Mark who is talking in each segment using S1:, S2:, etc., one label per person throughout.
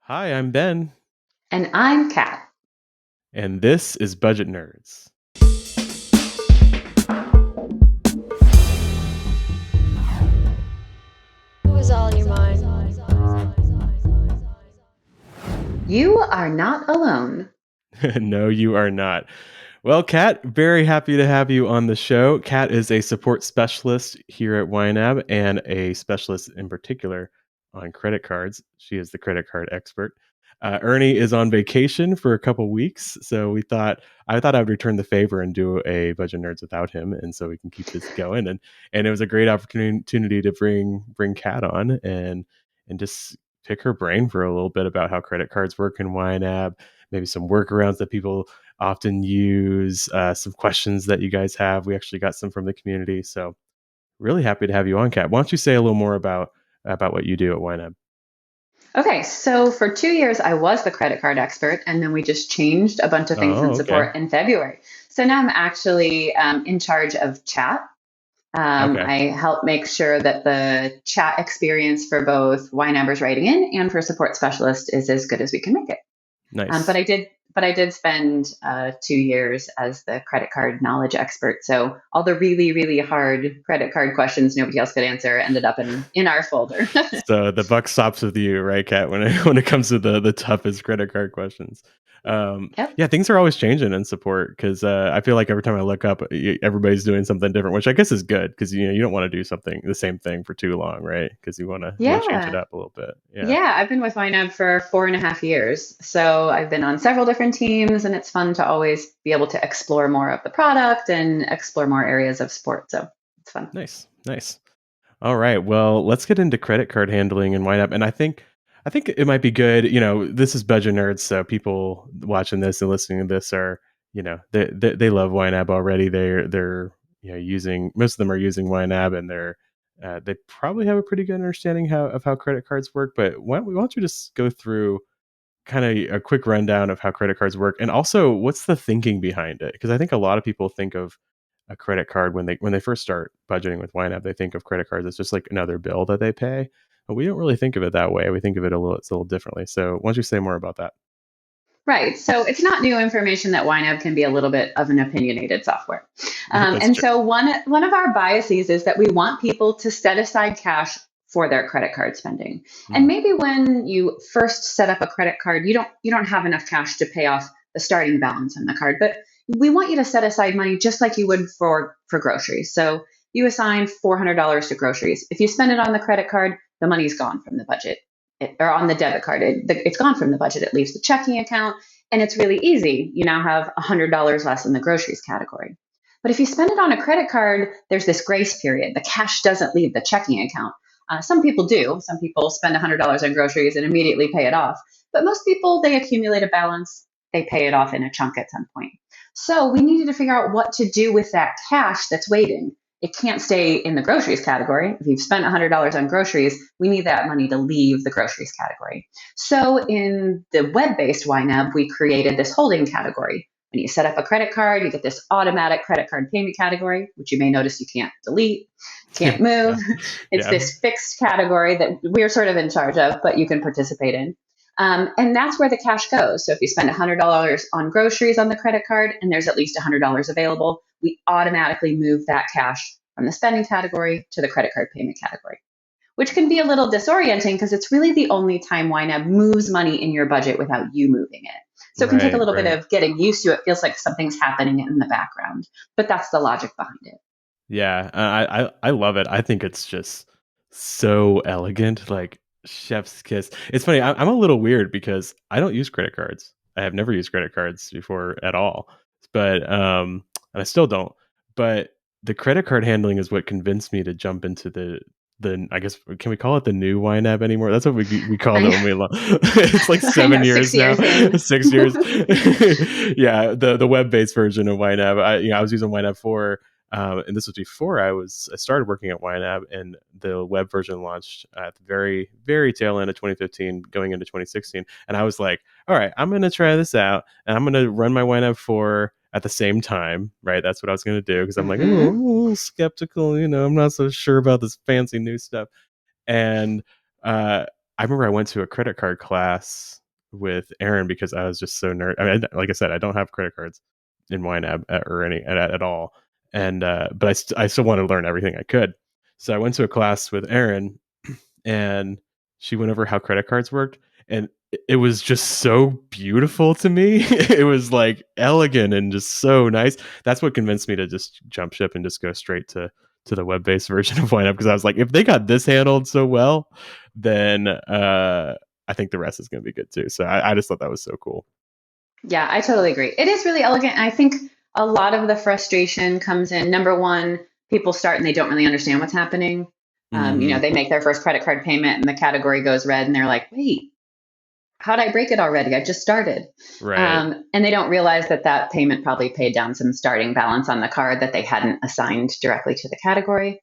S1: Hi, I'm Ben,
S2: And I'm Kat.
S1: and this is Budget Nerds.
S3: What was all in your mind?
S2: You are not alone.
S1: No, you are not. Well, Kat, very happy to have you on the show. Kat is a support specialist here at YNAB and a specialist in particular on credit cards. She is the credit card expert. Ernie is on vacation for a couple weeks, so I thought I would return the favor and do a Budget Nerds without him, and so we can keep this going. And it was a great opportunity to bring Kat on and just pick her brain for a little bit about how credit cards work in YNAB, maybe some workarounds that people often use, some questions that you guys have. We actually got some from the community, so really happy to have you on, Kat. Why don't you say a little more about what you do at YNAB?
S2: Okay, so for 2 years, I was the credit card expert, and then we just changed a bunch of things in
S1: Oh, okay,
S2: support in February. So now I'm actually in charge of chat.
S1: okay,
S2: I help make sure that the chat experience for both YNABers writing in and for support specialists is as good as we can make it. But
S1: nice.
S2: I did spend 2 years as the credit card knowledge expert. So all the really, really hard credit card questions nobody else could answer ended up in our folder.
S1: So the buck stops with you, right, Kat? When it when it comes to the toughest credit card questions.
S2: Yep.
S1: Yeah, things are always changing in support because I feel like every time I look up, everybody's doing something different, which I guess is good because you don't want to do something the same thing for too long, right? Because you want to change it
S2: Yeah.
S1: up a little bit. Yeah.
S2: Yeah. I've been with YNAB for 4.5 years. So I've been on several different teams, and it's fun to always be able to explore more of the product and explore more areas of support. So it's fun.
S1: Nice, nice. All right. Well, let's get into credit card handling and YNAB. And I think it might be good. This is Budget Nerds, so people watching this and listening to this are, they love YNAB already. They're using most of them are using YNAB, and they probably have a pretty good understanding of how credit cards work. But why don't you just go through kind of a quick rundown of how credit cards work, and also what's the thinking behind it? Because I think a lot of people think of a credit card when they first start budgeting with YNAB, they think of credit cards as just like another bill that they pay. But we don't really think of it that way. We think of it it's a little differently. So why don't you say more about that?
S2: Right. So it's not new information that YNAB can be a little bit of an opinionated software.
S1: That's
S2: And
S1: true.
S2: so one of our biases is that we want people to set aside cash for their credit card spending. And
S1: Mm,
S2: maybe when you first set up a credit card, you don't have enough cash to pay off the starting balance on the card, but we want you to set aside money just like you would for groceries. So you assign $400 to groceries. If you spend it on the credit card, the money's gone from the budget. Or on the debit card, it's gone from the budget. It leaves the checking account, and it's really easy. You now have $100 less in the groceries category. But if you spend it on a credit card, there's this grace period. The cash doesn't leave the checking account. Some people do. Some people spend $100 on groceries and immediately pay it off. But most people, they accumulate a balance, they pay it off in a chunk at some point. So we needed to figure out what to do with that cash that's waiting. It can't stay in the groceries category. If you've spent $100 on groceries, we need that money to leave the groceries category. So in the web-based YNAB, we created this holding category. When you set up a credit card, you get this automatic credit card payment category, which you may notice you can't delete, can't move.
S1: yeah,
S2: It's
S1: yeah,
S2: this fixed category that we're sort of in charge of, but you can participate in. And that's where the cash goes. So if you spend $100 on groceries on the credit card and there's at least $100 available, we automatically move that cash from the spending category to the credit card payment category, which can be a little disorienting because it's really the only time YNAB moves money in your budget without you moving it. So it can take a
S1: right,
S2: little bit
S1: right.
S2: of getting used to it. It feels like something's happening in the background, but that's the logic behind it.
S1: Yeah, I love it. I think it's just so elegant, like chef's kiss. It's funny. I'm a little weird because I don't use credit cards. I have never used credit cards before at all, but and I still don't. But the credit card handling is what convinced me to jump into the. I guess can we call it the new YNAB anymore? That's what we called it
S2: I,
S1: when we. It's like
S2: I know,
S1: 7 years
S2: six
S1: now,
S2: years in.
S1: 6 years. Yeah, the web based version of YNAB. I was using YNAB for and this was before I started working at YNAB, and the web version launched at the very, very tail end of 2015, going into 2016. And I was like, all right, I'm going to try this out, and I'm going to run my YNAB 4 at the same time, right? That's what I was going to do because I'm like, oh, I'm
S2: Mm-hmm.
S1: a little skeptical, I'm not so sure about this fancy new stuff. And uh, I remember I went to a credit card class with Aaron because I was just so nerd. I mean, like I said, I don't have credit cards in YNAB or any at all, and but I still wanted to learn everything I could. So I went to a class with Aaron, and she went over how credit cards worked, and it was just so beautiful to me. It was like elegant and just so nice. That's what convinced me to just jump ship and just go straight to the web-based version of YNAB, because I was like, if they got this handled so well, then I think the rest is going to be good too. So I just thought that was so cool.
S2: Yeah, I totally agree. It is really elegant. And I think a lot of the frustration comes in, number one, people start and they don't really understand what's happening.
S1: Hmm.
S2: They make their first credit card payment and the category goes red and they're like, wait, how did I break it already? I just started.
S1: Right.
S2: And they don't realize that that payment probably paid down some starting balance on the card that they hadn't assigned directly to the category.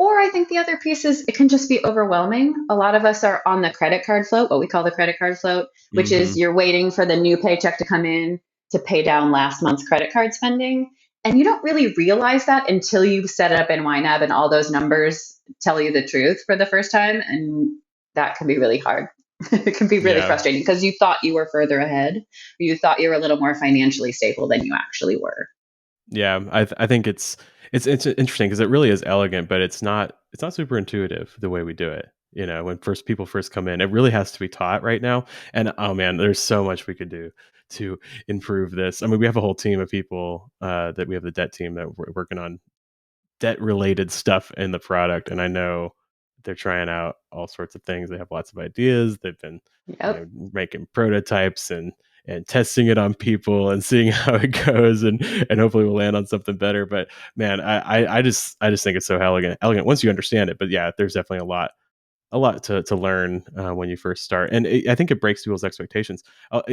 S2: Or I think the other piece is it can just be overwhelming. A lot of us are on the credit card float, what we call the credit card float, which is
S1: Hmm.
S2: you're waiting for the new paycheck to come in to pay down last month's credit card spending. And you don't really realize that until you set it up in YNAB and all those numbers tell you the truth for the first time. And that can be really hard. It can be really
S1: Yeah.
S2: frustrating because you thought you were further ahead. You thought you were a little more financially stable than you actually were.
S1: Yeah, I think it's interesting because it really is elegant, but it's not super intuitive the way we do it. When people first come in, it really has to be taught right now. And oh man, there's so much we could do to improve this. I mean, we have a whole team of people that we have the debt team that we're working on debt related stuff in the product, and I know they're trying out all sorts of things. They have lots of ideas. They've been
S2: Yep.
S1: making prototypes and testing it on people and seeing how it goes, and hopefully we'll land on something better. But man, I just think it's so elegant once you understand it. But yeah, there's definitely a lot to learn when you first start, and I think it breaks people's expectations.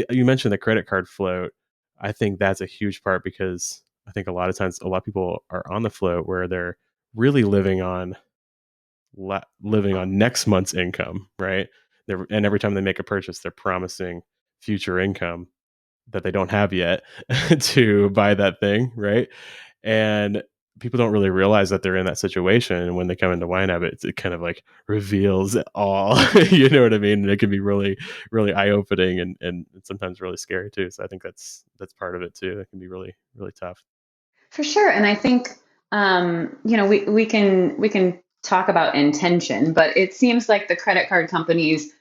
S1: You mentioned the credit card float. I think that's a huge part, because I think a lot of times a lot of people are on the float where they're really living on next month's income, right? And every time they make a purchase, they're promising future income that they don't have yet to buy that thing, right? And people don't really realize that they're in that situation. And when they come into YNAB, it kind of like reveals it all. You know what I mean? And it can be really, really eye opening, and sometimes really scary too. So I think that's part of it too. It can be really, really tough.
S2: For sure. And I think we can talk about intention, but it seems like the credit card companies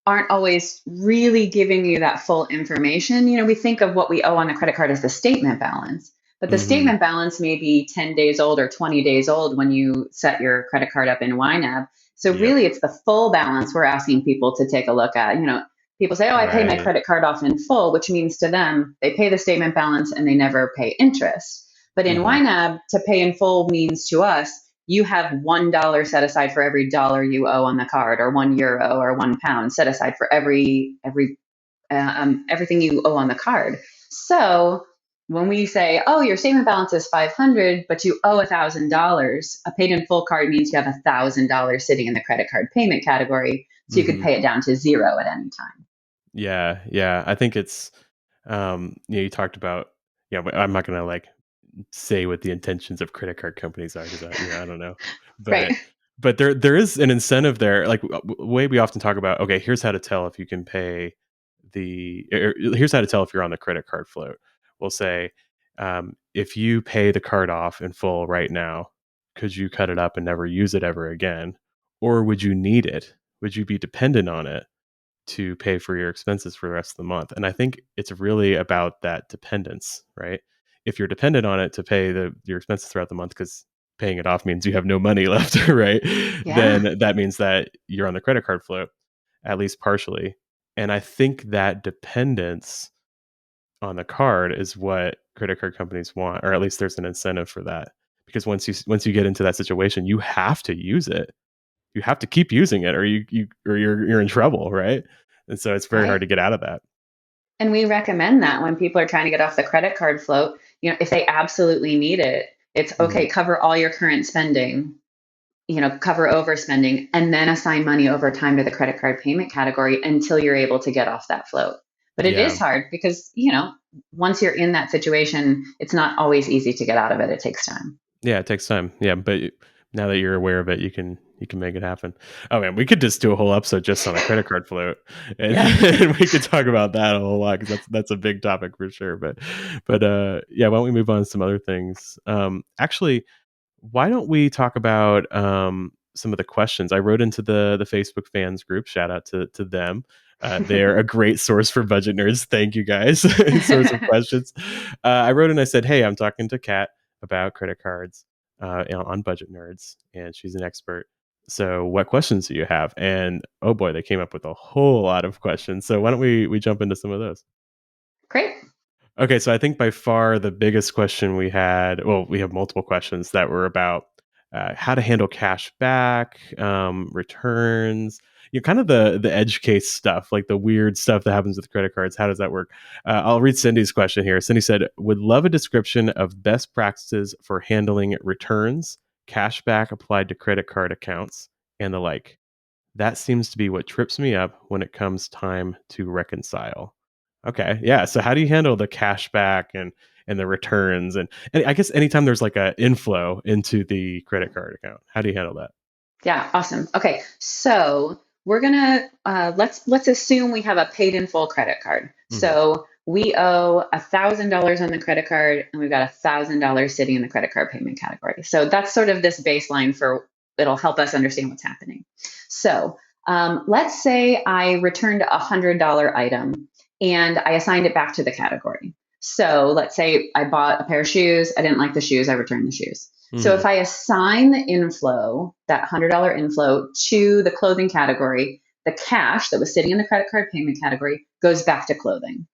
S2: aren't always really giving you that full information. We think of what we owe on a credit card as the statement balance, but the
S1: Hmm.
S2: statement balance may be 10 days old or 20 days old when you set your credit card up in YNAB. So
S1: Yep.
S2: really it's the full balance we're asking people to take a look at. People say, "Oh, I pay my
S1: Right.
S2: credit card off in full," which means to them they pay the statement balance and they never pay interest. But in
S1: Hmm.
S2: YNAB, to pay in full means to us, you have $1 set aside for every dollar you owe on the card, or €1 or £1 set aside for everything you owe on the card. So when we say, "Oh, your statement balance is 500, but you owe $1,000," a paid in full card means you have $1,000 sitting in the credit card payment category, so you could
S1: Hmm.
S2: pay it down to zero at any time.
S1: Yeah. Yeah. I think it's you talked about, yeah, but I'm not gonna like say what the intentions of credit card companies are, because I don't know,
S2: Right.
S1: but there is an incentive there. Like way we often talk about, okay, here's how to tell if you can pay here's how to tell if you're on the credit card float. We'll say, if you pay the card off in full right now, could you cut it up and never use it ever again, or would you need it? Would you be dependent on it to pay for your expenses for the rest of the month? And I think it's really about that dependence, right? If you're dependent on it to pay your expenses throughout the month, because paying it off means you have no money left, right?
S2: Yeah.
S1: Then that means that you're on the credit card float, at least partially. And I think that dependence on the card is what credit card companies want, or at least there's an incentive for that. Because once you get into that situation, you have to use it. You have to keep using it, or you're in trouble, right? And so it's very hard
S2: Right.
S1: to get out of that.
S2: And we recommend that when people are trying to get off the credit card float, if they absolutely need it, it's
S1: Hmm.
S2: okay, cover all your current spending, cover overspending, and then assign money over time to the credit card payment category until you're able to get off that float. But it
S1: Yeah,
S2: is hard because, once you're in that situation, it's not always easy to get out of it. It takes time.
S1: yeah, it takes time. Yeah, but now that you're aware of it, He can make it happen. Oh man, we could just do a whole episode just on the credit card float, and,
S2: Yeah.
S1: and we could talk about that a whole lot because that's a big topic for sure. But yeah, why don't we move on to some other things? Actually, why don't we talk about some of the questions I wrote into the Facebook fans group? Shout out to them. They're a great source for budget nerds. Thank you guys. Source of questions. I wrote and I said, "Hey, I'm talking to Kat about credit cards on Budget Nerds, and she's an expert. So, what questions do you have?" And oh boy, they came up with a whole lot of questions. So, why don't we jump into some of those?
S2: Great.
S1: Okay, so I think by far the biggest question we had, well, we have multiple questions that were about how to handle cash back, returns, kind of the edge case stuff, like the weird stuff that happens with credit cards. How does that work? I'll read Cindy's question here. Cindy said, "Would love a description of best practices for handling returns, cash back applied to credit card accounts, and the like. That seems to be what trips me up when it comes time to reconcile." Okay, yeah. So how do you handle the cash back and the returns and I guess anytime there's like a inflow into the credit card account, how do you handle that?
S2: Yeah, awesome. Okay, so we're gonna let's assume we have a paid in full credit card.
S1: Hmm.
S2: So we owe $1,000 on the credit card, and we've got $1,000 sitting in the credit card payment category. So that's sort of this baseline for it'll help us understand what's happening. So let's say I returned a $100 item and I assigned it back to the category. So let's say I bought a pair of shoes. I didn't like the shoes. I returned the shoes. So
S1: Hmm.
S2: if I assign the inflow, that $100 inflow to the clothing category, the cash that was sitting in the credit card payment category goes back to clothing.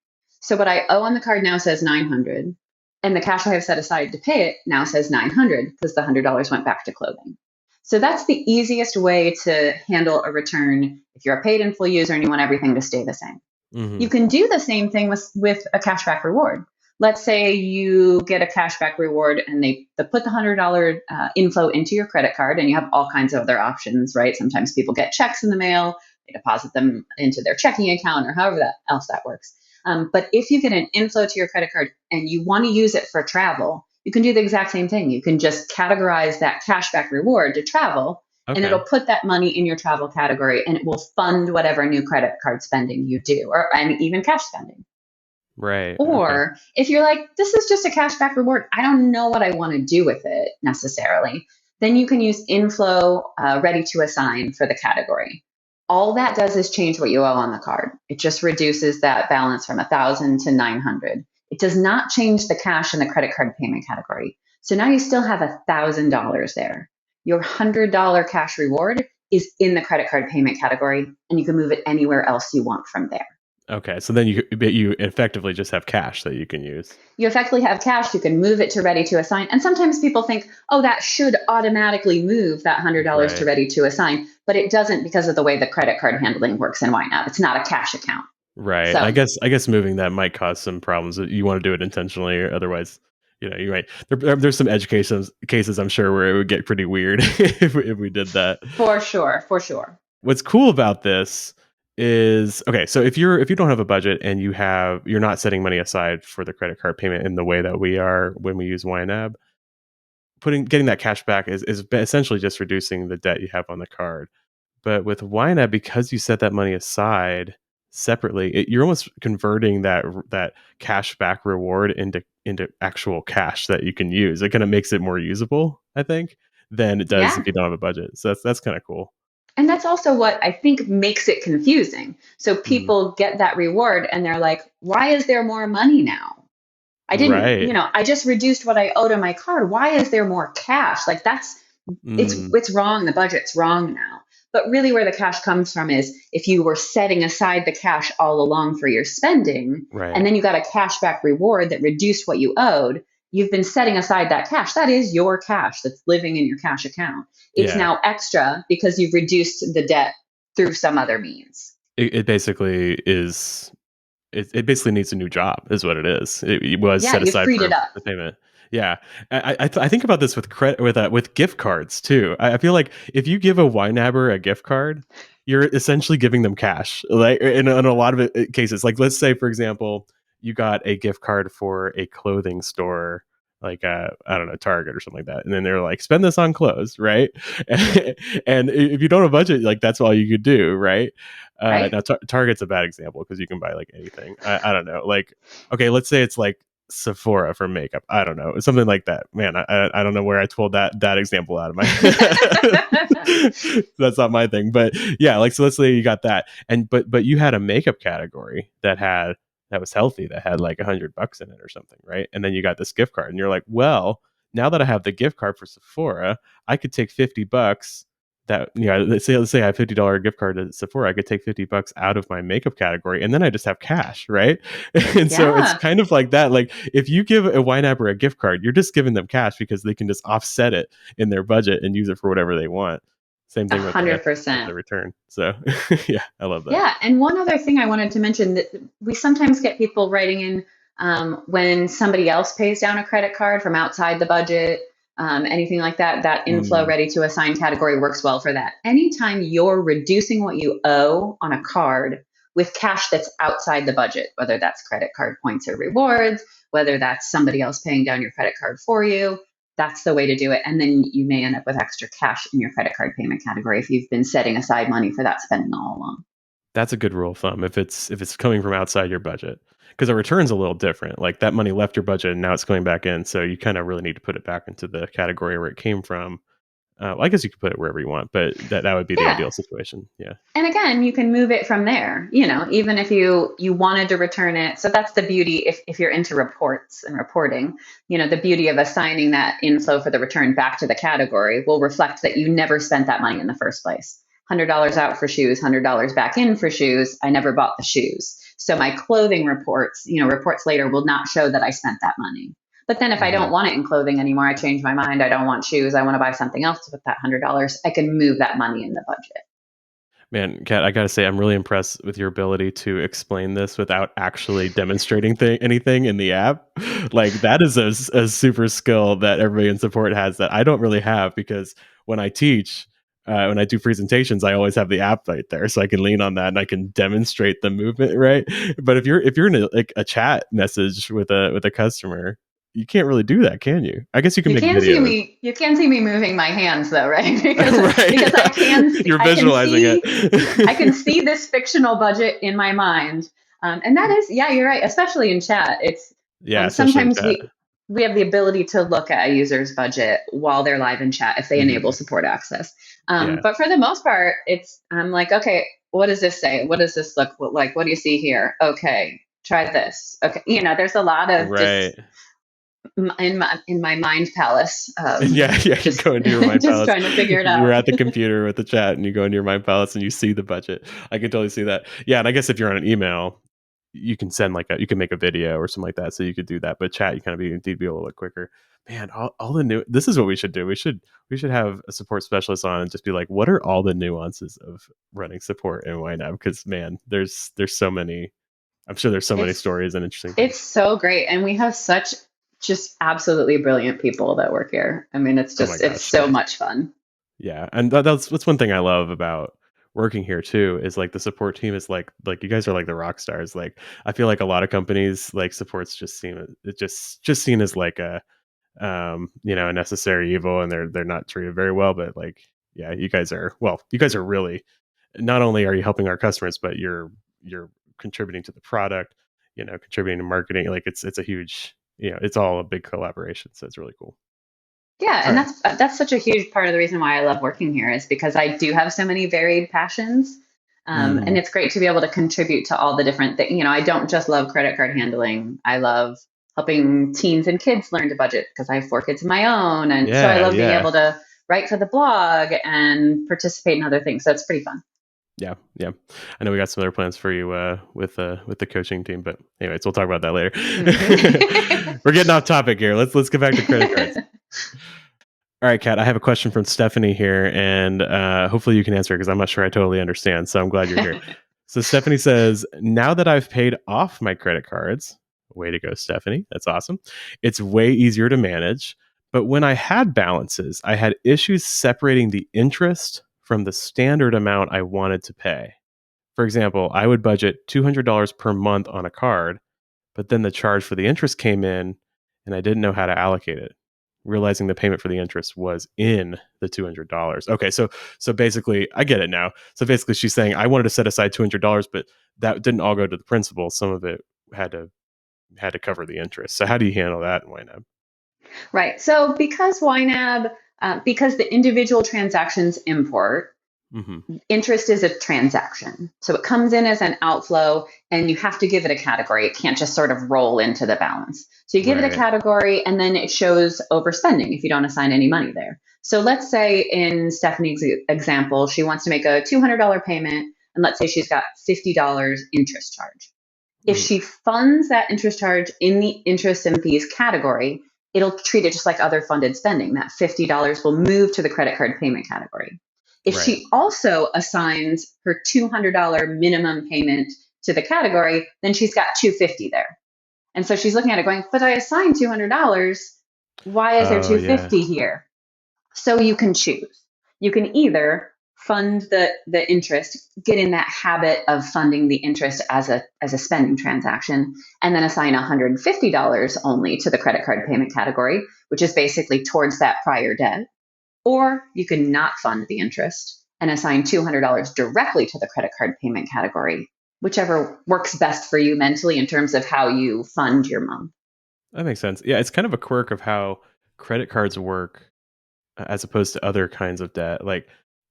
S2: So what I owe on the card now says 900, and the cash I have set aside to pay it now says 900 because the $100 went back to clothing. So that's the easiest way to handle a return if you're a paid in full user and you want everything to stay the same.
S1: Hmm.
S2: You can do the same thing with a cashback reward. Let's say you get a cashback reward and they put the $100 inflow into your credit card, and you have all kinds of other options, right? Sometimes people get checks in the mail, they deposit them into their checking account or however else that works. But if you get an inflow to your credit card and you want to use it for travel, you can do the exact same thing. You can just categorize that cashback reward to travel, and
S1: Okay.
S2: it'll put that money in your travel category, and it will fund whatever new credit card spending you do, or and even cash spending.
S1: Right. Okay.
S2: Or if you're like, this is just a cashback reward, I don't know what I want to do with it necessarily, then you can use inflow ready to assign for the category. All that does is change what you owe on the card. It just reduces that balance from 1,000 to 900. It does not change the cash in the credit card payment category. So now you still have $1,000 there. Your $100 cash reward is in the credit card payment category, and you can move it anywhere else you want from there.
S1: Okay. So then you effectively just have cash that you can use.
S2: You effectively have cash, you can move it to ready to assign. And sometimes people think, oh, that should automatically move that $100 to
S1: Right.
S2: ready to assign, but it doesn't because of the way the credit card handling works in YNAB. It's not a cash account.
S1: Right.
S2: So
S1: I guess moving that might cause some problems. You want to do it intentionally, or otherwise, you might. There's some edge cases I'm sure where it would get pretty weird if we did that.
S2: for sure, for sure.
S1: What's cool about this is, okay, so if you don't have a budget and you're not setting money aside for the credit card payment in the way that we are when we use YNAB, getting that cash back is essentially just reducing the debt you have on the card. But with YNAB, because you set that money aside separately, you're almost converting that cash back reward into actual cash that you can use. It kind of makes it more usable, I think, than it does
S2: Yeah.
S1: if you don't have a budget. So that's kind of cool.
S2: And that's also what I think makes it confusing. So
S1: Mhm.
S2: people get that reward and they're like, why is there more money now?
S1: Right.
S2: I just reduced what I owed on my card. Why is there more cash? Like
S1: Mm,
S2: it's wrong. The budget's wrong now. But really where the cash comes from is if you were setting aside the cash all along for your spending, and
S1: right.
S2: then you got a cashback reward that reduced what you owed, you've been setting aside that cash. That is your cash that's living in your cash account. It's
S1: Yeah.
S2: now extra because you've reduced the debt through some other means.
S1: It basically is. It basically needs a new job, is what it is. It was
S2: Yeah,
S1: set
S2: you
S1: aside
S2: freed it
S1: for
S2: up.
S1: the payment. Yeah, I think about this with credit with gift cards too. I feel like if you give a YNABber a gift card, you're essentially giving them cash. Like in a lot of cases, like let's say for example, you got a gift card for a clothing store I don't know, Target or something like that, and then they're like, spend this on clothes, right? And if you don't have a budget, like that's all you could do, right?
S2: Right.
S1: Now Target's a bad example because you can buy like anything. I don't know, like okay, let's say it's like Sephora for makeup. I don't know, something like that. Man, I don't know where I pulled that example out of my. That's not my thing, but yeah, like so. Let's say you got that, and but you had a makeup category that was healthy, that had like $100 in it or something, right? And then you got this gift card, and you're like, well, now that I have the gift card for Sephora, I could take $50 that, let's say I have $50 gift card at Sephora, I could take $50 out of my makeup category, and then I just have cash, right? And so it's
S2: Yeah.
S1: kind of like that. Like if you give a YNAB or a gift card, you're just giving them cash because they can just offset it in their budget and use it for whatever they want. Same
S2: A
S1: thing with
S2: hundred
S1: the
S2: percent.
S1: return. So yeah, I love that.
S2: Yeah, and one other thing I wanted to mention that we sometimes get people writing in when somebody else pays down a credit card from outside the budget, anything like that. That inflow
S1: Mm.
S2: ready to assign category works well for that. Anytime you're reducing what you owe on a card with cash that's outside the budget, whether that's credit card points or rewards, whether that's somebody else paying down your credit card for you, that's the way to do it. And then you may end up with extra cash in your credit card payment category if you've been setting aside money for that spending all along.
S1: That's a good rule of thumb if it's coming from outside your budget, because a return's a little different. Like that money left your budget and now it's going back in, so you kind of really need to put it back into the category where it came from. Well, I guess you could put it wherever you want, but that would be the
S2: Yeah.
S1: ideal situation. Yeah.
S2: And again, you can move it from there, even if you wanted to return it. So that's the beauty if you're into reports and reporting, the beauty of assigning that inflow for the return back to the category will reflect that you never spent that money in the first place. $100 out for shoes, $100 back in for shoes. I never bought the shoes. So my clothing reports, reports later will not show that I spent that money. But then if I don't
S1: Mhm.
S2: want it in clothing anymore, I change my mind. I don't want shoes. I want to buy something else with that $100. I can move that money in the budget.
S1: Man, Kat, I gotta say, I'm really impressed with your ability to explain this without actually demonstrating anything in the app. Like that is a super skill that everybody in support has that I don't really have, because when I teach, when I do presentations, I always have the app right there, so I can lean on that and I can demonstrate the movement, right? But if you're in a chat message with a customer, you can't really do that, can you? I guess you can
S2: You
S1: make
S2: can see
S1: videos.
S2: me. You can see me moving my hands, though, right?
S1: Right.
S2: Because I can see.
S1: You're visualizing
S2: I can
S1: it.
S2: see this fictional budget in my mind, and that is, yeah, you're right. Especially in chat, it's
S1: Yeah, especially in
S2: sometimes
S1: chat.
S2: we have the ability to look at a user's budget while they're live in chat if they enable
S1: Mhm.
S2: support access.
S1: Yeah.
S2: But for the most part, I'm like, okay, what does this say? What does this look like? What do you see here? Okay, try this. Okay, there's a lot of just
S1: Right.
S2: in my mind palace,
S1: Yeah, yeah, you
S2: just
S1: go into your mind
S2: just
S1: palace.
S2: trying to figure it
S1: You're
S2: out.
S1: at the computer with the chat and you go into your mind palace and you see the budget. I can totally see that. Yeah, and I guess if you're on an email, you can send you can make a video or something like that. So you could do that. But chat, you kind of need to be a little bit quicker. Man, all the new this is what we should do. We should have a support specialist on and just be like, what are all the nuances of running support in YNAB? Because man, there's so many. I'm sure there's so many
S2: It's
S1: stories and interesting
S2: it's
S1: things.
S2: so great, and we have such just absolutely brilliant people that work here. I mean,
S1: Oh my
S2: it's
S1: gosh,
S2: so
S1: yeah.
S2: much fun.
S1: Yeah, and that's one thing I love about working here too, is like the support team is like you guys are like the rock stars. Like I feel like a lot of companies, like supports just seen as like a necessary evil, and they're not treated very well. But like yeah, you guys are really, not only are you helping our customers, but you're contributing to the product, contributing to marketing. Like it's a huge, it's all a big collaboration. So it's really cool.
S2: Yeah,
S1: All
S2: and
S1: right.
S2: that's such a huge part of the reason why I love working here is because I do have so many varied passions, and
S1: Mm,
S2: it's great to be able to contribute to all the different things. I don't just love credit card handling. I love helping teens and kids learn to budget because I have 4 kids of my own, and so I
S1: yeah,
S2: love being
S1: yeah.
S2: able to write for the blog and participate in other things. So it's pretty fun.
S1: Yeah, yeah. I know we got some other plans for you with the coaching team, but anyways, we'll talk about that later.
S2: Mhm.
S1: We're getting off topic here. Let's get back to credit cards. All right, Kat, I have a question from Stephanie here, and hopefully you can answer it because I'm not sure I totally understand. So I'm glad you're here. So Stephanie says, now that I've paid off my credit cards, way to go, Stephanie. That's awesome. It's way easier to manage. But when I had balances, I had issues separating the interest from the standard amount I wanted to pay. For example, I would budget $200 per month on a card, but then the charge for the interest came in and I didn't know how to allocate it, realizing the payment for the interest was in the $200. Okay, so basically, I get it now. So basically, she's saying I wanted to set aside $200, but that didn't all go to the principal. Some of it had to cover the interest. So how do you handle that in YNAB?
S2: Right. So because YNAB, because the individual transactions import,
S1: Mm-hmm.
S2: interest is a transaction. So it comes in as an outflow and you have to give it a category. It can't just sort of roll into the balance. So you give it a
S1: Right.
S2: category and then it shows overspending if you don't assign any money there. So let's say in Stephanie's example, she wants to make a $200 payment and let's say she's got $50 interest charge. If
S1: Mm-hmm.
S2: she funds that interest charge in the interest and fees category, it'll treat it just like other funded spending. That $50 will move to the credit card payment category. If
S1: Right.
S2: she also assigns her $200 minimum payment to the category, then she's got $250 there. And so she's looking at it going, but I assigned $200. Why is there
S1: Oh yeah.
S2: $250 here? So you can choose. You can either fund the interest, get in that habit of funding the interest as a spending transaction, and then assign $150 only to the credit card payment category, which is basically towards that prior debt. Or you can not fund the interest and assign $200 directly to the credit card payment category, whichever works best for you mentally in terms of how you fund your month.
S1: That makes sense. Yeah, it's kind of a quirk of how credit cards work as opposed to other kinds of debt. Like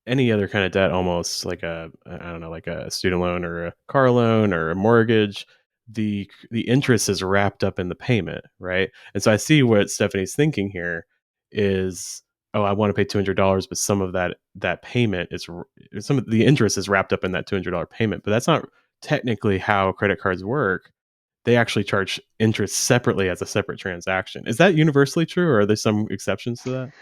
S1: any other kind of debt, almost like I don't know, like a student loan or a car loan or a mortgage, the interest is wrapped up in the payment, right? And so I see what Stephanie's thinking here is, oh, I want to pay $200, but some of that payment is some of the interest is wrapped up in that $200 payment, but that's not technically how credit cards work. They actually charge interest separately as a separate transaction. Is that universally true, or are there some exceptions to that?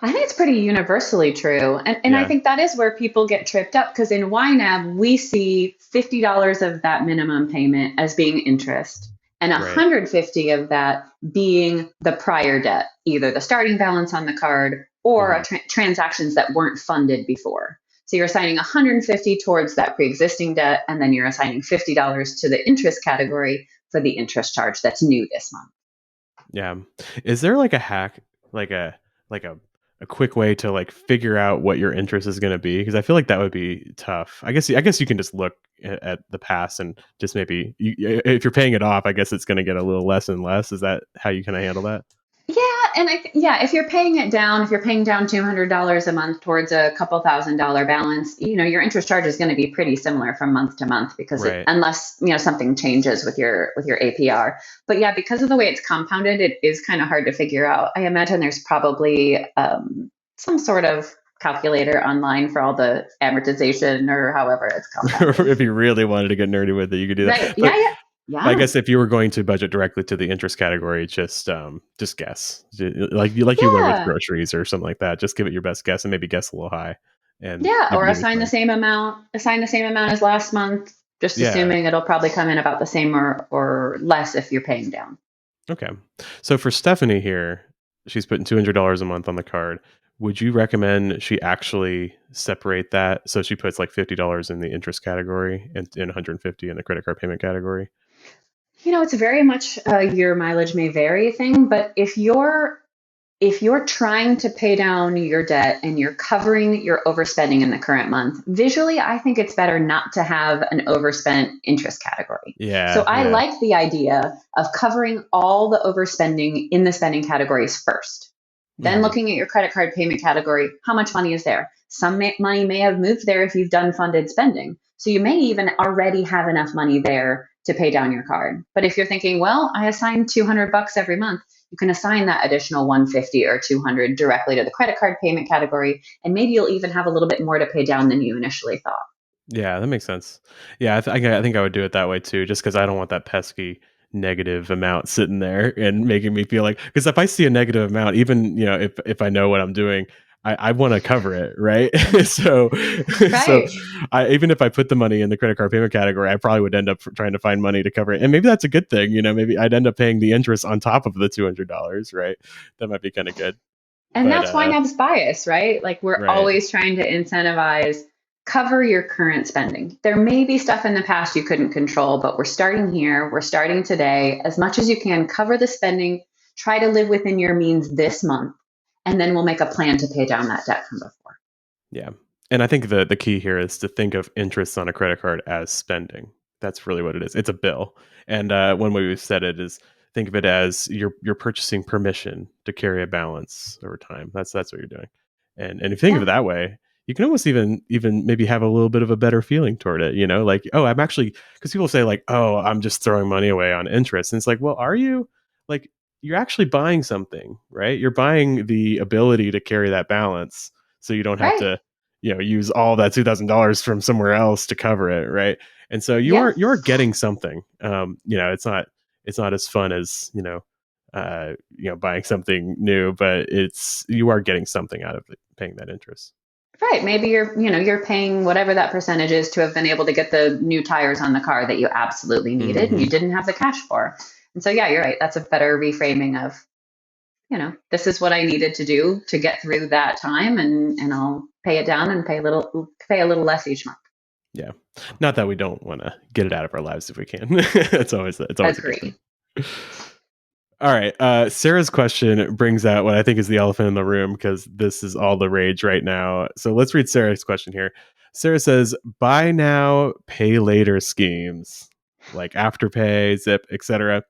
S2: I think it's pretty universally true. And I
S1: Yeah,
S2: think that is where people get tripped up because in YNAB, we see $50 of that minimum payment as being interest and
S1: right.
S2: 150 of that being the prior debt, either the starting balance on the card or
S1: Hmm.
S2: transactions that weren't funded before. So you're assigning 150 towards that pre-existing debt, and then you're assigning $50 to the interest category for the interest charge that's new this month.
S1: Yeah. Is there like a hack, like a quick way to like figure out what your interest is going to be? Because I feel like that would be tough. I guess you can just look at the past and just maybe if you're paying it off, I guess it's going to get a little less and less. Is that how you kind of handle that?
S2: Yeah, and if you're paying it down, if you're paying down $200 a month towards a couple $1,000 balance, your interest charge is going to be pretty similar from month to month because
S1: Right.
S2: unless something changes with your APR. But yeah, because of the way it's compounded, it is kind of hard to figure out. I imagine there's probably some sort of calculator online for all the amortization or however it's compounded.
S1: If you really wanted to get nerdy with it, you could do
S2: Right?
S1: that.
S2: Yeah,
S1: But
S2: yeah,
S1: I
S2: yeah,
S1: guess if you were going to budget directly to the interest category, just guess. Like you would with
S2: yeah.
S1: groceries or something like that. Just give it your best guess and maybe guess a little high, and
S2: Yeah,
S1: you'd
S2: or
S1: be fine.
S2: assign the same amount as last month, just
S1: Yeah.
S2: assuming it'll probably come in about the same or less if you're paying down.
S1: Okay. So for Stephanie here, she's putting $200 a month on the card. Would you recommend she actually separate that so she puts like $50 in the interest category and 150 in the credit card payment category?
S2: It's very much your mileage may vary thing, but if you're trying to pay down your debt and you're covering your overspending in the current month, visually, I think it's better not to have an overspent interest category. So
S1: Yeah,
S2: I
S1: yeah.
S2: like the idea of covering all the overspending in the spending categories first. Then
S1: Hmm.
S2: looking at your credit card payment category, how much money is there? Some money may have moved there if you've done funded spending. So you may even already have enough money there to pay down your card. But if you're thinking, well, I assign $200 every month, you can assign that additional 150 or 200 directly to the credit card payment category, and maybe you'll even have a little bit more to pay down than you initially thought.
S1: Yeah, that makes sense. Yeah, I think I would do it that way too, just because I don't want that pesky negative amount sitting there and making me feel like, because if I see a negative amount, even if I know what I'm doing, I want to cover it, right? so so
S2: Right.
S1: I even if I put the money in the credit card payment category, I probably would end up trying to find money to cover it, and maybe that's a good thing. Maybe I'd end up paying the interest on top of the $200, right? That might be kind of good,
S2: And
S1: but
S2: that's YNAB's bias, right? Like we're
S1: right,
S2: always trying to incentivize cover your current spending. There may be stuff in the past you couldn't control, but we're starting here. We're starting today. As much as you can, cover the spending Try to live within your means this month, and then we'll make a plan to pay down that debt from before.
S1: Yeah. And I think the key here is to think of interest on a credit card as spending. That's really what it is. It's a bill. And one way we've said it is think of it as you're purchasing permission to carry a balance over time. That's what you're doing. And if you think of
S2: Yeah,
S1: it that way, you can almost even maybe have a little bit of a better feeling toward it, like, oh, I'm actually, because people say like, oh, I'm just throwing money away on interest. And it's like, well, are you? Like, you're actually buying something, right? You're buying the ability to carry that balance so you don't have
S2: right.
S1: to use all that $2,000 from somewhere else to cover it, right? And so
S2: Yeah,
S1: you're getting something. It's not as fun as buying something new, but you are getting something out of it, paying that interest.
S2: right. Maybe you're paying whatever that percentage is to have been able to get the new tires on the car that you absolutely needed and you
S1: Hmm.
S2: didn't have the cash for. And so, yeah, you're right. That's a better reframing of, this is what I needed to do to get through that time, and I'll pay it down and pay a little less each month.
S1: Yeah, not that we don't want to get it out of our lives if we can. It's always a good thing.
S2: Agreed.
S1: All right. Sarah's question brings out what I think is the elephant in the room because this is all the rage right now. So let's read Sarah's question here. Sarah says, buy now, pay later schemes like Afterpay, Zip, etc.,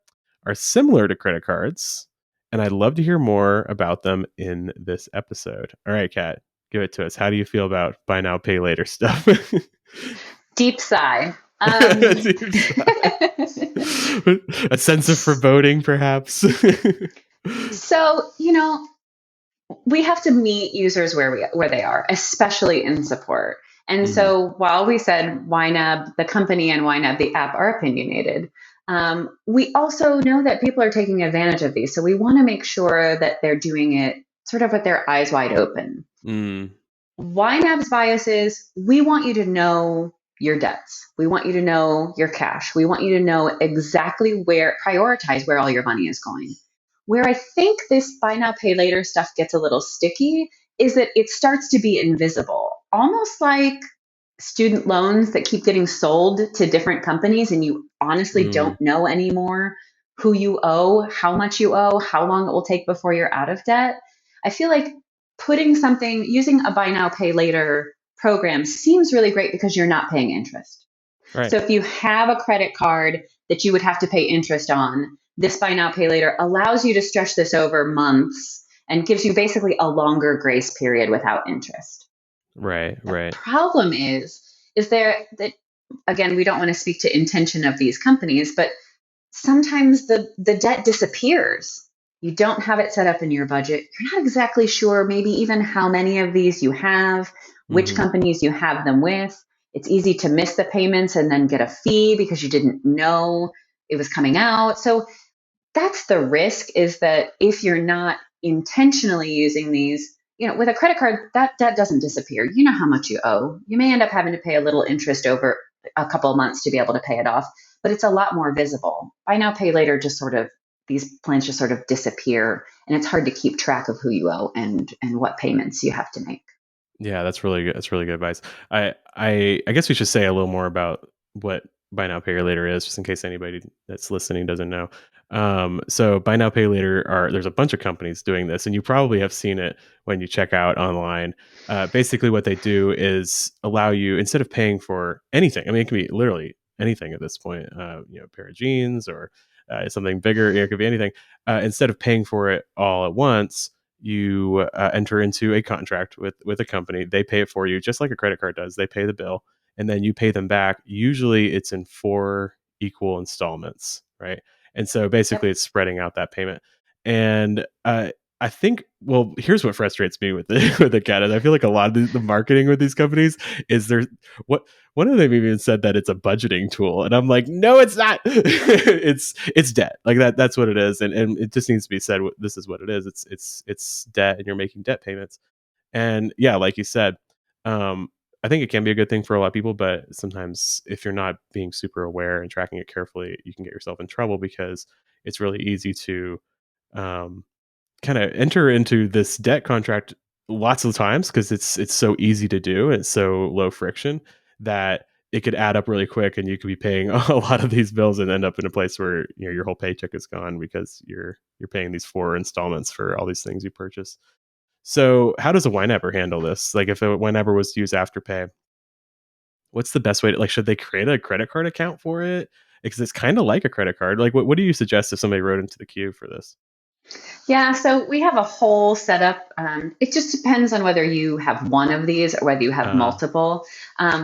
S1: are similar to credit cards. And I'd love to hear more about them in this episode. All right, Kat, give it to us. How do you feel about buy now, pay later stuff?
S2: Deep sigh.
S1: Deep sigh. A sense of foreboding, perhaps.
S2: So, we have to meet users where they are, especially in support. And
S1: Mhm.
S2: so while we said YNAB, the company, and YNAB, the app, are opinionated, we also know that people are taking advantage of these. So we want to make sure that they're doing it sort of with their eyes wide open.
S1: Mm.
S2: YNAB's bias is we want you to know your debts. We want you to know your cash. We want you to know exactly prioritize where all your money is going. Where I think this buy now, pay later stuff gets a little sticky is that it starts to be invisible, almost like student loans that keep getting sold to different companies, and you honestly
S1: Mm.
S2: don't know anymore who you owe, how much you owe, how long it will take before you're out of debt. I feel like using a buy now, pay later program seems really great because you're not paying interest.
S1: Right.
S2: So if you have a credit card that you would have to pay interest on, this buy now, pay later allows you to stretch this over months and gives you basically a longer grace period without interest.
S1: Right.
S2: The
S1: Right.
S2: problem is there that, again, we don't want to speak to intention of these companies, but sometimes the debt disappears. You don't have it set up in your budget. You're not exactly sure, maybe even how many of these you have, which
S1: Hmm.
S2: companies you have them with. It's easy to miss the payments and then get a fee because you didn't know it was coming out. So that's the risk, is that if you're not intentionally using these, with a credit card, that doesn't disappear. You know how much you owe. You may end up having to pay a little interest over a couple of months to be able to pay it off, but it's a lot more visible. Buy now, pay later, these plans just sort of disappear, and it's hard to keep track of who you owe and what payments you have to make.
S1: Yeah, that's really good. That's really good advice. I guess we should say a little more about what buy now pay later is, just in case anybody that's listening doesn't know. So buy now pay later there's a bunch of companies doing this, and you probably have seen it when you check out online. Basically, what they do is allow you, instead of paying for anything. I mean, it can be literally anything at this point. A pair of jeans or something bigger. It could be anything. Instead of paying for it all at once, you enter into a contract with a company. They pay it for you, just like a credit card does. They pay the bill, and then you pay them back. Usually, it's in 4 equal installments, right? And so basically,
S2: Yep.
S1: it's spreading out that payment. And I think, well, here's what frustrates me with the with the cat is I feel like a lot of the marketing with these companies is there. What one of them even said that it's a budgeting tool, and I'm like, no, it's not. It's debt, like that. That's what it is, and it just needs to be said. This is what it is. It's debt, and you're making debt payments. And yeah, like you said, I think it can be a good thing for a lot of people, but sometimes if you're not being super aware and tracking it carefully, you can get yourself in trouble because it's really easy to um, kind of enter into this debt contract lots of times because it's so easy to do and it's so low friction that it could add up really quick, and you could be paying a lot of these bills and end up in a place where your whole paycheck is gone because you're paying these 4 installments for all these things you purchase. So how does a YNAB handle this? Like if a YNAB was to use Afterpay, what's the best way to, like, should they create a credit card account for it? Because it's kind of like a credit card. Like what do you suggest if somebody wrote into the queue for this?
S2: Yeah, so we have a whole setup. It just depends on whether you have one of these or whether you have
S1: Uh,
S2: multiple.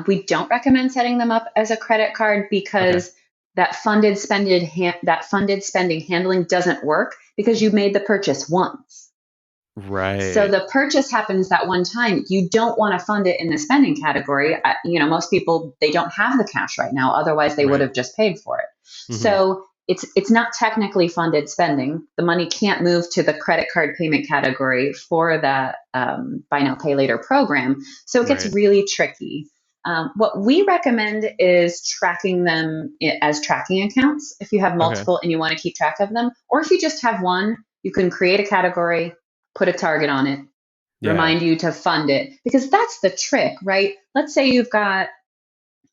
S2: We don't recommend setting them up as a credit card
S1: okay.
S2: because that funded spending handling doesn't work because you made the purchase once. So
S1: Right.
S2: the purchase happens that one time. You don't want to fund it in the spending category. Most people, they don't have the cash right now. Otherwise, they would
S1: Right.
S2: have just paid for it.
S1: Hmm.
S2: So it's not technically funded spending. The money can't move to the credit card payment category for that buy now pay later program. So it gets
S1: Right.
S2: really tricky. What we recommend is tracking them as tracking accounts. If you have
S1: Okay.
S2: multiple and you want to keep track of them, or if you just have one, you can create a category, put a target on it,
S1: Yeah.
S2: remind you to fund it, because that's the trick, right? Let's say you've got,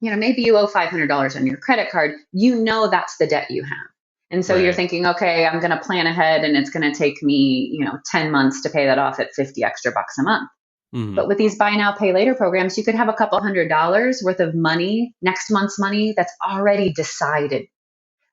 S2: maybe you owe $500 on your credit card. That's the debt you have. And so you're
S1: Right.
S2: thinking, okay, I'm going to plan ahead and it's going to take me, 10 months to pay that off at 50 extra bucks a month.
S1: Hmm.
S2: But with these buy now, pay later programs, you could have a couple $100 worth of money, next month's money that's already decided,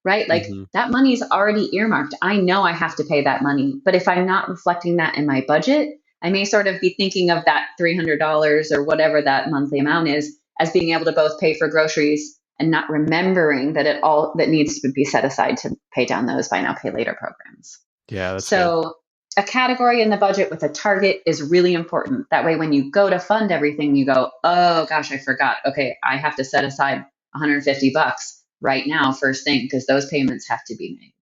S2: right? Like
S1: Hmm.
S2: that money's already earmarked. I know I have to pay that money. But if I'm not reflecting that in my budget, I may sort of be thinking of that $300 or whatever that monthly amount is as being able to both pay for groceries and not remembering that it all that needs to be set aside to pay down those buy now, pay later programs.
S1: Yeah, that's good.
S2: So a category in the budget with a target is really important. That way, when you go to fund everything, you go, oh gosh, I forgot. Okay, I have to set aside 150 bucks right now, first thing, because those payments have to be made.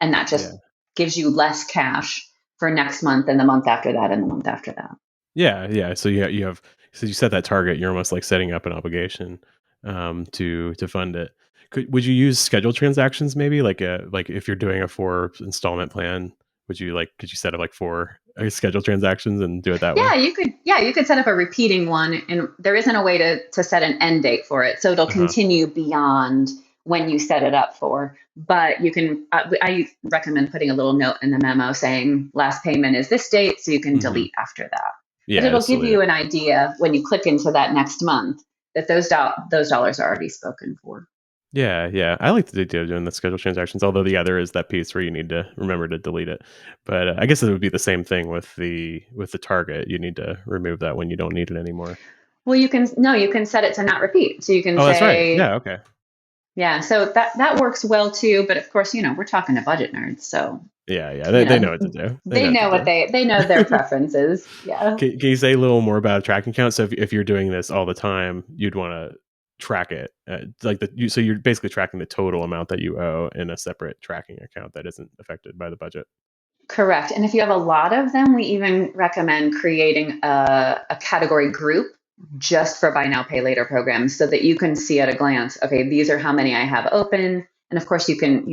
S2: And that
S1: Yeah.
S2: just gives you less cash for next month and the month after that and the month after that.
S1: Yeah, yeah. So you have, so you set that target. You're almost like setting up an obligation to fund it. Would you use scheduled transactions maybe, like if you're doing a 4 installment plan? Could you set up like 4 scheduled transactions and do it that way?
S2: Yeah, you could. Yeah, you could set up a repeating one, and there isn't a way to set an end date for it, so it'll
S1: Uh huh.
S2: continue beyond when you set it up for. But you can. I recommend putting a little note in the memo saying last payment is this date, so you can
S1: Hmm.
S2: delete after that. But
S1: Yeah,
S2: it'll
S1: just
S2: give
S1: delete
S2: you
S1: it.
S2: an idea when you click into that next month that those dollars are already spoken for.
S1: Yeah, yeah. I like the idea of doing the scheduled transactions. Although, yeah, there is that piece where you need to remember to delete it. But I guess it would be the same thing with the target. You need to remove that when you don't need it anymore.
S2: Well, you can set it to not repeat, so you can
S1: Oh, that's right.
S2: say.
S1: Yeah. Okay.
S2: Yeah, so that works well too. But of course, we're talking to budget nerds, so
S1: Yeah, yeah. They,
S2: you
S1: they
S2: know
S1: know what to do. They
S2: they
S1: know what to
S2: know what
S1: do.
S2: they know their preferences. Yeah.
S1: Can you say a little more about a tracking account? So if you're doing this all the time, you'd want to track it, so you're basically tracking the total amount that you owe in a separate tracking account that isn't affected by the budget.
S2: Correct. And if you have a lot of them, we even recommend creating a category group just for buy now, pay later programs so that you can see at a glance, okay, these are how many I have open. And of course, you can,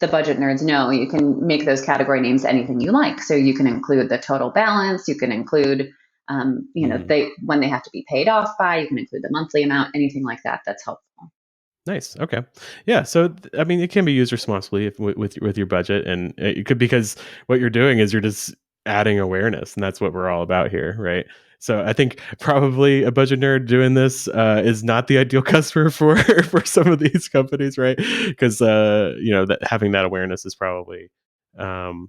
S2: the budget nerds know you can make those category names anything you like. So you can include the total balance, you can include,
S1: Mhm.
S2: they when they have to be paid off by, you can include the monthly amount, anything like that. That's helpful.
S1: Nice. Okay. Yeah. So I mean, it can be used responsibly with your budget, and it could, because what you're doing is you're just adding awareness, and that's what we're all about here, right? So I think probably a budget nerd doing this is not the ideal customer for for some of these companies, right? Because that having that awareness is probably um,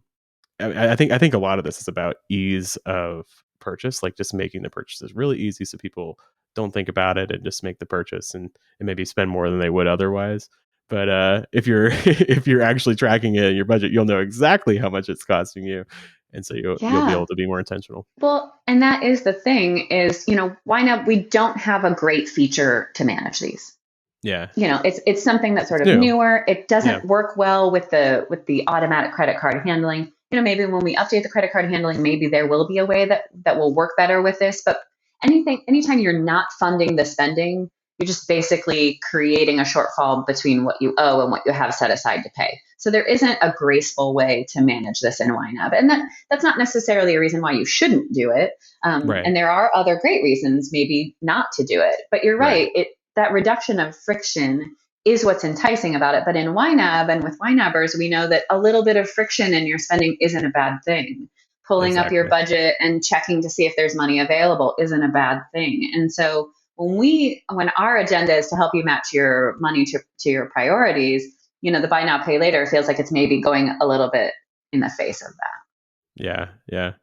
S1: I think a lot of this is about ease of purchase, like just making the purchases really easy so people don't think about it and just make the purchase and maybe spend more than they would otherwise. But if you're if you're actually tracking it in your budget, you'll know exactly how much it's costing you, and so you'll be
S2: Yeah.
S1: able to be more intentional.
S2: Well, and that is the thing is, why not? We don't have a great feature to manage these.
S1: Yeah,
S2: It's something that's sort
S1: it's
S2: of
S1: new.
S2: newer. It
S1: Yeah.
S2: doesn't work well with the automatic credit card handling. Maybe when we update the credit card handling, maybe there will be a way that will work better with this. But anytime you're not funding the spending, you're just basically creating a shortfall between what you owe and what you have set aside to pay. So there isn't a graceful way to manage this in YNAB, and that's not necessarily a reason why you shouldn't do it.
S1: Right.
S2: And there are other great reasons maybe not to do it. But you're
S1: Right.
S2: right. that reduction of friction is what's enticing about it. But in YNAB and with YNABers, we know that a little bit of friction in your spending isn't a bad thing. Pulling up your
S1: Exactly.
S2: budget and checking to see if there's money available isn't a bad thing. And so when our agenda is to help you match your money to your priorities, the buy now, pay later feels like it's maybe going a little bit in the face of that.
S1: Yeah, yeah.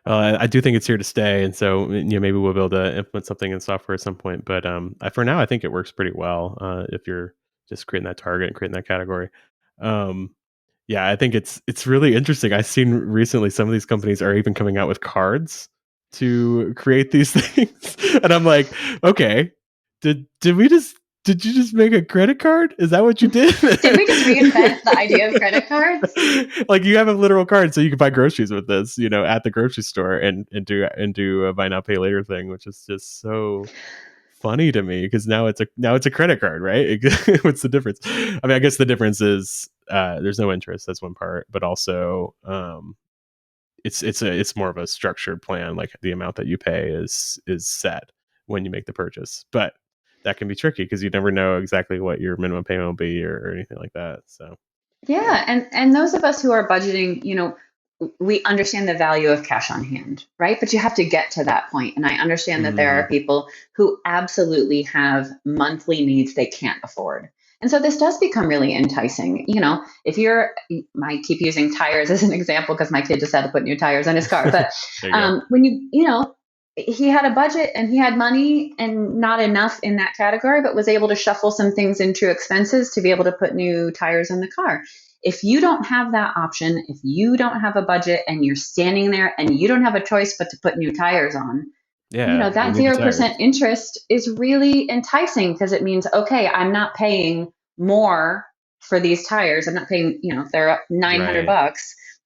S1: I do think it's here to stay, and so maybe we'll be able to implement something in software at some point. But for now, I think it works pretty well if you're just creating that target and creating that category. Um, yeah, I think it's really interesting. I've seen recently some of these companies are even coming out with cards to create these things, and I'm like, okay, did you just make a credit card? Is that what you did?
S2: Did we just reinvent the idea of credit cards?
S1: Like you have a literal card, so you can buy groceries with this, at the grocery store and do a buy now pay later thing, which is just so funny to me because now it's a credit card, right? What's the difference? I mean, I guess the difference is there's no interest. That's one part, but also it's more of a structured plan. Like the amount that you pay is set when you make the purchase, but that can be tricky because you never know exactly what your minimum payment will be or anything like that. So
S2: Yeah, and those of us who are budgeting, we understand the value of cash on hand, right? But you have to get to that point. And I understand that there
S1: mm-hmm.
S2: are people who absolutely have monthly needs they can't afford. And so this does become really enticing. If I keep using tires as an example because my kid just had to put new tires on his car. But when he had a budget and he had money and not enough in that category, but was able to shuffle some things into expenses to be able to put new tires in the car. If you don't have that option, if you don't have a budget and you're standing there and you don't have a choice but to put new tires on, that 0% interest is really enticing because it means, okay, I'm not paying more for these tires. I'm not paying, if they're $900,
S1: right.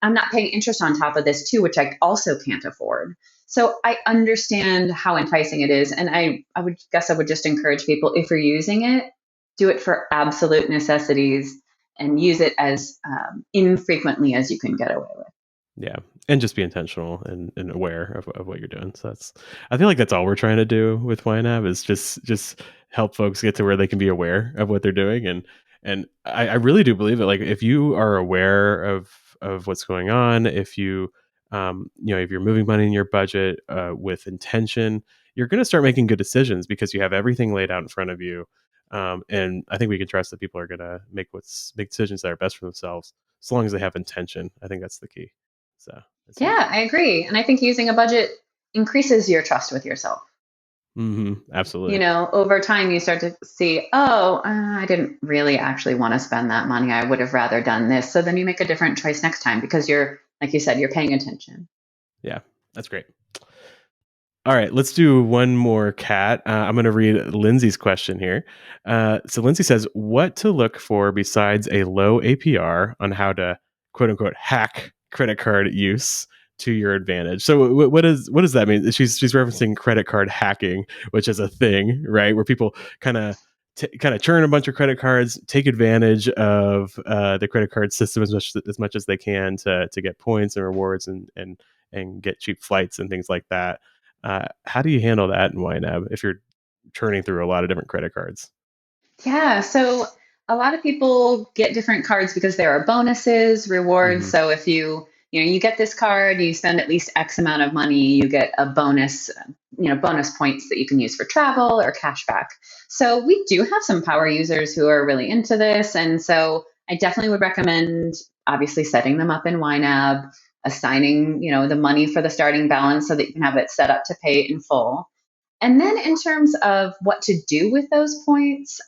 S2: I'm not paying interest on top of this too, which I also can't afford. So I understand how enticing it is. And I would just encourage people, if you're using it, do it for absolute necessities and use it as infrequently as you can get away with.
S1: Yeah. And just be intentional and aware of what you're doing. So I feel like that's all we're trying to do with YNAB is just help folks get to where they can be aware of what they're doing. And I really do believe that, like, if you are aware of what's going on, if you, if you're moving money in your budget with intention, you're going to start making good decisions because you have everything laid out in front of you. And I think we can trust that people are going to make decisions that are best for themselves as long as they have intention. I think that's the key. So
S2: yeah, I agree. And I think using a budget increases your trust with yourself.
S1: Absolutely.
S2: Over time you start to see, I didn't really actually want to spend that money. I would have rather done this. So then you make a different choice next time because you're, like you said, you're paying attention.
S1: Yeah, that's great. All right, let's do one more, Kat. I'm going to read Lindsay's question here. So Lindsay says, what to look for besides a low APR on how to, quote unquote, hack credit card use to your advantage. So what does that mean? She's referencing credit card hacking, which is a thing, right? Where people kind of churn a bunch of credit cards, take advantage of the credit card system as much as they can to get points and rewards and get cheap flights and things like that. How do you handle that in YNAB if you're churning through a lot of different credit cards?
S2: Yeah, so a lot of people get different cards because there are bonuses, rewards.
S1: Mm-hmm.
S2: So if you get this card, you spend at least X amount of money, you get a bonus, bonus points that you can use for travel or cash back. So we do have some power users who are really into this. And so I definitely would recommend obviously setting them up in YNAB, assigning, the money for the starting balance so that you can have it set up to pay in full. And then in terms of what to do with those points,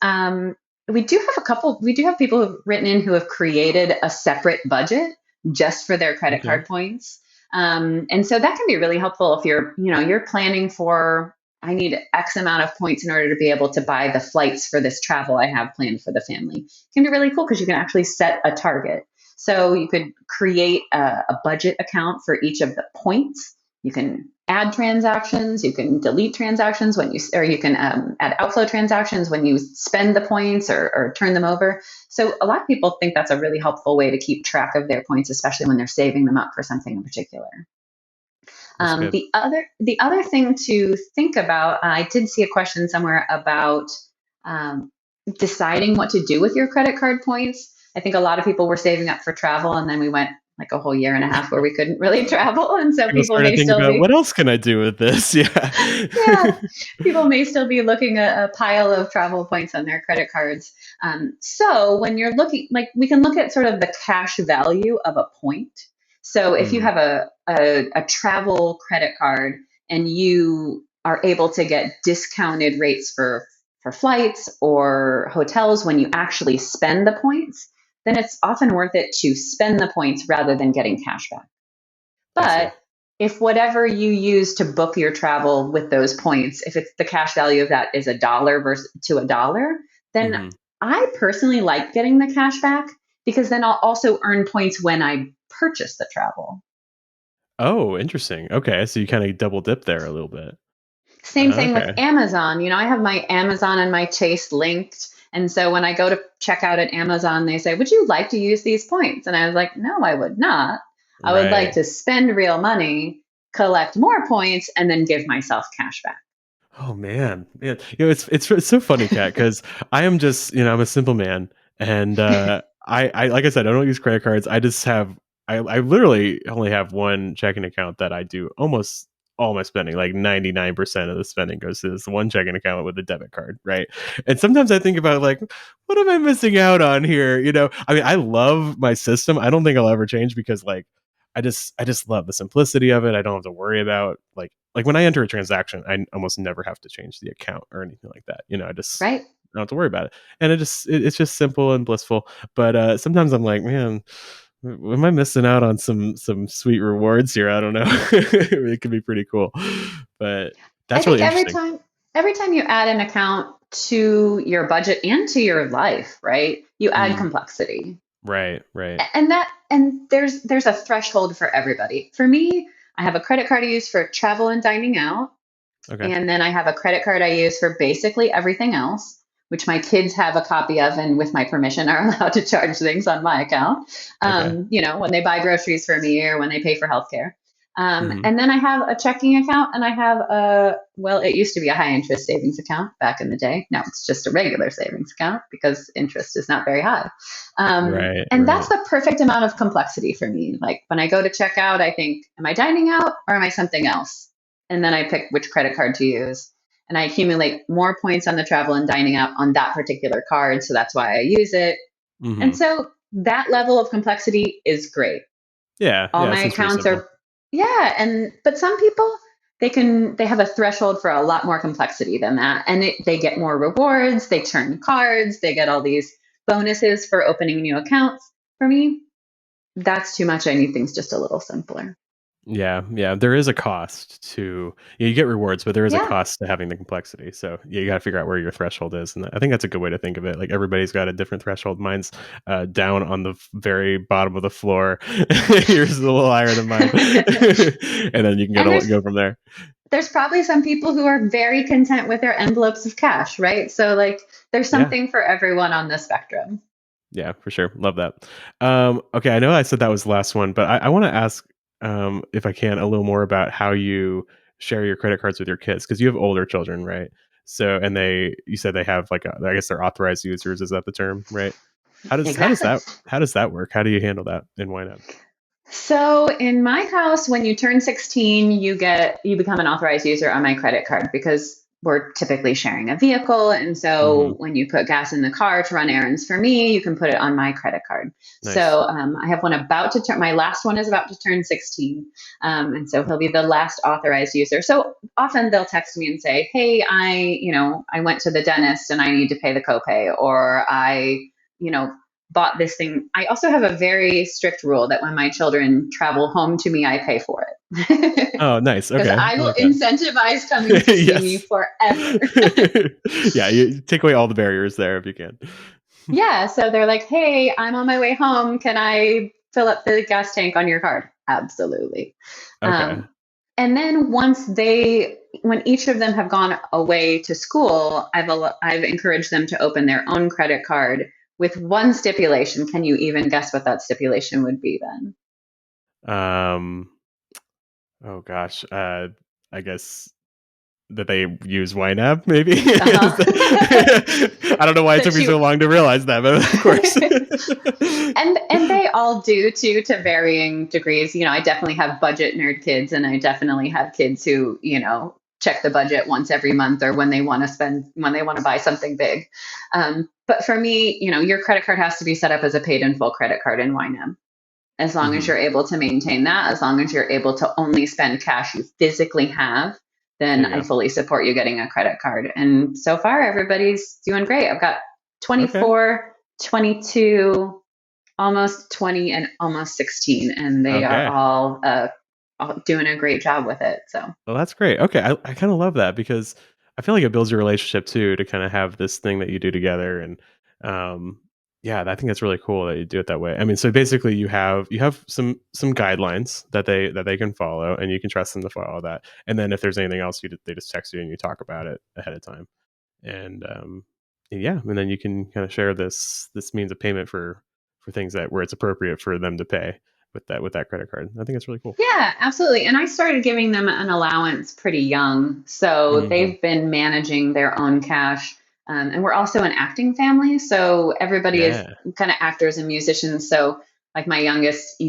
S2: we do have people who've written in who have created a separate budget just for their credit card points. And so that can be really helpful if you're planning for, I need X amount of points in order to be able to buy the flights for this travel I have planned for the family. It can be really cool because you can actually set a target. So you could create a budget account for each of the points. You can add transactions, you can delete transactions you can add outflow transactions when you spend the points or turn them over. So a lot of people think that's a really helpful way to keep track of their points, especially when they're saving them up for something in particular. The other thing to think about, I did see a question somewhere about deciding what to do with your credit card points. I think a lot of people were saving up for travel, and then we went like a whole year and a half where we couldn't really travel. And so
S1: People
S2: people
S1: started
S2: may
S1: thinking
S2: still
S1: about
S2: be,
S1: what else can I do with this? Yeah.
S2: yeah, people may still be looking at a pile of travel points on their credit cards. So when you're looking, like we can look at sort of the cash value of a point. So if you
S1: Mhm.
S2: have a travel credit card and you are able to get discounted rates for flights or hotels when you actually spend the points, then it's often worth it to spend the points rather than getting cash back.
S1: I see.
S2: But if whatever you use to book your travel with those points, if it's the cash value of that is $1 versus to $1, then
S1: Mhm.
S2: I personally like getting the cash back because then I'll also earn points when I purchase the travel.
S1: Oh, interesting. Okay, so you kinda double dip there a little bit.
S2: Same thing with
S1: Okay.
S2: Amazon. I have my Amazon and my Chase linked. And so when I go to check out at Amazon, they say, "Would you like to use these points?" And I was like, "No, I would not. I would like
S1: Right.
S2: to spend real money, collect more points, and then give myself cash back."
S1: Oh, man. Man, it's so funny, Kat, because I am just I'm a simple man, and, I like I said, I don't use credit cards. I just have I literally only have one checking account that I do almost all my spending, like 99% of the spending goes to this one checking account with a debit card, right? And sometimes I think about, like, "What am I missing out on here?" I mean, I love my system. I don't think I'll ever change because, like, I just love the simplicity of it. I don't have to worry about like when I enter a transaction, I almost never have to change the account or anything like that. I just
S2: Right?
S1: don't have to worry about it, and it's just simple and blissful. But sometimes I'm like, man, am I missing out on some sweet rewards here? I don't know. It could be pretty cool, but
S2: I
S1: that's
S2: think
S1: really interesting.
S2: every time you add an account to your budget and to your life, right? You add
S1: Mm,
S2: complexity.
S1: right, right.
S2: And there's a threshold for everybody. For me, I have a credit card I use for travel and dining out.
S1: Okay,
S2: And then I have a credit card I use for basically everything else, which my kids have a copy of and with my permission are allowed to charge things on my account.
S1: okay.
S2: When they buy groceries for me or when they pay for healthcare.
S1: Hmm.
S2: And then I have a checking account and I have well, it used to be a high interest savings account back in the day. Now it's just a regular savings account because interest is not very high.
S1: Right,
S2: And that's
S1: right.
S2: the perfect amount of complexity for me. Like when I go to check out, I think, am I dining out or am I something else? And then I pick which credit card to use. And I accumulate more points on the travel and dining out on that particular card. So that's why I use it. And
S1: Hmm.
S2: so that level of complexity is great.
S1: Yeah,
S2: All
S1: yeah. It
S2: my
S1: seems pretty
S2: accounts
S1: simple.
S2: are, yeah. But some people, they have a threshold for a lot more complexity than that. And they get more rewards, they turn cards, they get all these bonuses for opening new accounts. For me, that's too much. I need things just a little simpler.
S1: Yeah, yeah, there is a cost to you get rewards, but there is a
S2: Yeah,
S1: cost to having the complexity. So yeah, you gotta figure out where your threshold is, and I think that's a good way to think of it. Like everybody's got a different threshold. Mine's down on the very bottom of the floor. Yours is a little higher than mine, and then you can
S2: and
S1: go from there.
S2: there's probably some people who are very content with their envelopes of cash, right? So like there's
S1: Yeah,
S2: something for everyone on the spectrum.
S1: yeah, for sure. Love that. Okay, I know I said that was the last one, but I want to ask, if I can, a little more about how you share your credit cards with your kids because you have older children, right? So, and you said they have like, I guess they're authorized users. Is that the term, right?
S2: Exactly.
S1: How does that work? How do you handle that in YNAB?
S2: So in my house, when you turn 16, you become an authorized user on my credit card because we're typically sharing a vehicle. And
S1: Hmm.
S2: so when you put gas in the car to run errands for me, you can put it on my credit card.
S1: Nice,
S2: So I have one about to turn, my last one is about to turn 16. And so he'll be the last authorized user. So often they'll text me and say, hey, I went to the dentist and I need to pay the copay, or you know, bought this thing. I also have a very strict rule that when my children travel home to me, I pay for it.
S1: oh, nice.
S2: Because
S1: Okay,
S2: I
S1: I
S2: will
S1: like that.
S2: incentivize coming to see me
S1: Yes.
S2: forever.
S1: Yeah, you take away all the barriers there if you can.
S2: Yeah. So they're like, hey, I'm on my way home. Can I fill up the gas tank on your card? Absolutely.
S1: Okay.
S2: Um, and then when each of them have gone away to school, I've encouraged them to open their own credit card with one stipulation. Can you even guess what that stipulation would be then?
S1: Um. Oh gosh. I guess. that they use YNAB, maybe.
S2: Uh-huh.
S1: I don't know why it
S2: That
S1: took me
S2: you
S1: so long to realize that, but of course.
S2: and they all do too, to varying degrees. I definitely have budget nerd kids, and I definitely have kids who, check the budget once every month, or when they want to buy something big. But for me, your credit card has to be set up as a paid in full credit card in YNAB. As long as
S1: Mhm.
S2: you're able to maintain that, as long as you're able to only spend cash you physically have,
S1: There
S2: then
S1: you
S2: I
S1: go.
S2: fully support you getting a credit card. And so far, everybody's doing great. I've got
S1: Okay.
S2: 24, 22, almost 20, and almost 16, and they are
S1: Okay.
S2: all doing a great job with it. So,
S1: Well, that's great. Okay, I kind of love that because I feel like it builds your relationship too to kind of have this thing that you do together, and um, yeah, I think that's really cool that you do it that way. I mean, so basically, you have some guidelines that they can follow, and you can trust them to follow that. And then if there's anything else, they just text you and you talk about it ahead of time, and yeah, and then you can kind of share this means of payment for things that where it's appropriate for them to pay with that credit card. I think it's really cool.
S2: yeah, absolutely. And I started giving them an allowance pretty young. So
S1: Hmm.
S2: they've been managing their own cash. And we're also an acting family. So everybody is
S1: Yeah.
S2: kind of actors and musicians. So, like my youngest,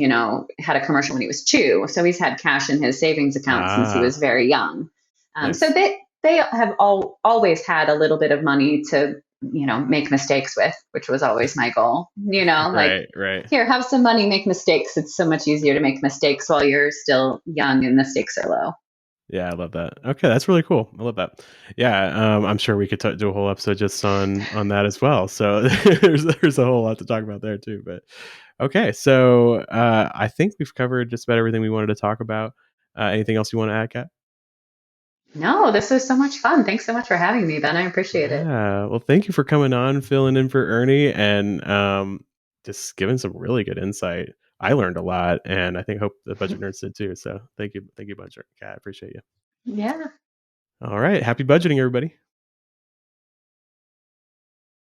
S2: had a commercial when he was 2. So he's had cash in his savings account since he was
S1: Ah,
S2: very young. So
S1: nice.
S2: they have always had a little bit of money to, make mistakes with, which was always my goal. Like,
S1: Right, right.
S2: here, have some money, make mistakes. It's so much easier to make mistakes while you're still young and the stakes are low.
S1: Yeah, I love that. Okay, that's really cool. I love that. Yeah, I'm sure we could do a whole episode just on that as well. So there's a whole lot to talk about there too. But okay, so I think we've covered just about everything we wanted to talk about. Anything else you want to add, Kat?
S2: No, this was so much fun. Thanks so much for having me, Ben. I appreciate it.
S1: Yeah. Well, thank you for coming on, filling in for Ernie, and just giving some really good insight. I learned a lot, and I think hope the budget nerds did too. So thank you, budget Kat. I appreciate you.
S2: Yeah.
S1: All right, happy budgeting, everybody.